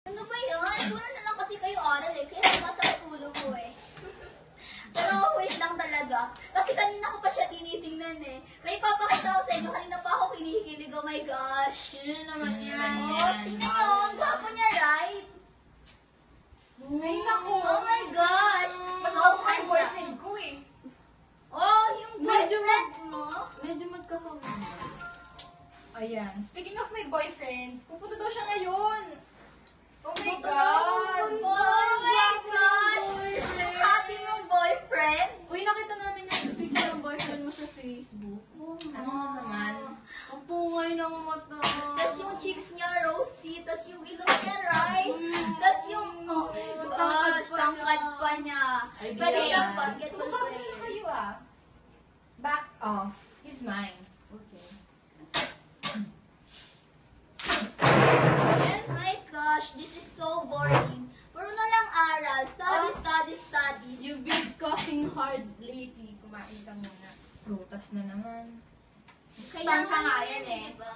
Ano ba yan? Puro na lang kasi kayo aral eh. Kaya sumasakit ulo ko eh. Pero wait lang talaga. Kasi kanina ko pa siya tinitingnan eh. May papakita ko sa inyo. Kanina pa ako kinikilig. Oh my gosh. Sino naman yan? Oh, tingnan nyo. Ang gwapo niya, right? Ay, naku. Oh my gosh. Mas So ako kay handsome. boyfriend ko eh. Oh, yung Medyo boyfriend mo? Medyo magkakaroon. Ayan. Speaking of my boyfriend, pupunta daw siya ngayon. Oh my God! Oh my gosh. Happy mong boyfriend? Uy, nakita namin yung picture ng boyfriend mo sa Facebook. Oh, Ano naman? Ang pungay ng mata. Tapos yung cheeks niya rosy, tapos yung ilong niya right, tapos yung, oh my gosh, tangkad pa niya. Pwede siyang basketball Gusto ko na player. kayo ah. Back off. He's mine. Okay. My gosh, this is so boring. Puro na lang aral, studies. You've been coughing hard lately. Kumain ka muna. Prutas na naman. Sustansya nga yan eh. Diba?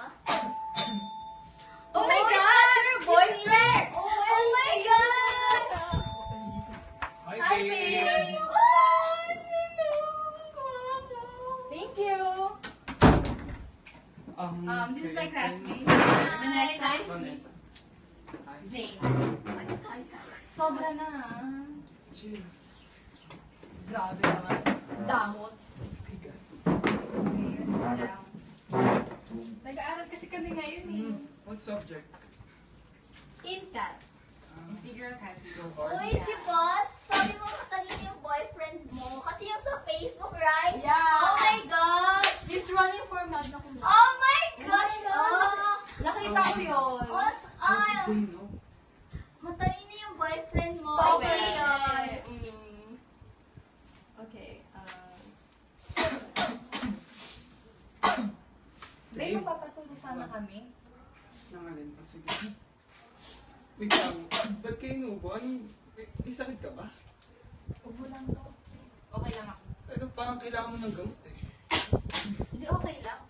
Oh my God! Your boyfriend! Oh my gosh! Hi, babe! Thank you! This is my classmate. Vanessa. Jane. Sobra na ha. Grabe naman. Damot. Okay, let's sit down. Nag-aaral kasi kami ngayon eh. What subject? Incat. Integral calculus. Uy, diba? Sabi mo matalino yung boyfriend mo. Kasi yung sa Facebook, right? Yeah. Oh my gosh! He's running for magna cum laude. Oh my gosh! Oh! Nakita ko yun. Matalino yung boyfriend mo. Stop Okay, it. yun. Okay. Babe, magpapatulong sana kami. Nangalin pa, sige. Wait lang, ba't kayo inubo? May sakit ka ba? Ubo lang to. Okay lang ako. Pero parang kailangan mo ng gamot eh. Hindi, okay lang.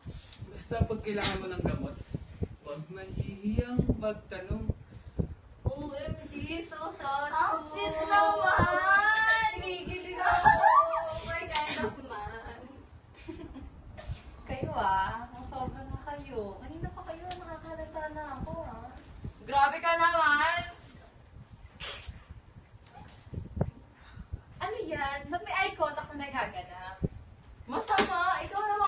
Basta pag kailangan mo ng gamot, huwag mahihiyang magtanong. OMG, so sad. Ang sweet naman! Nagigilig ako. My kind of man. Kayo ang sobra na kayo. Kanina pa kayo, nakakalata na ako Grabe ka naman! Ano yan? Ba't may eye contact na nagaganap? Masama! Ikaw naman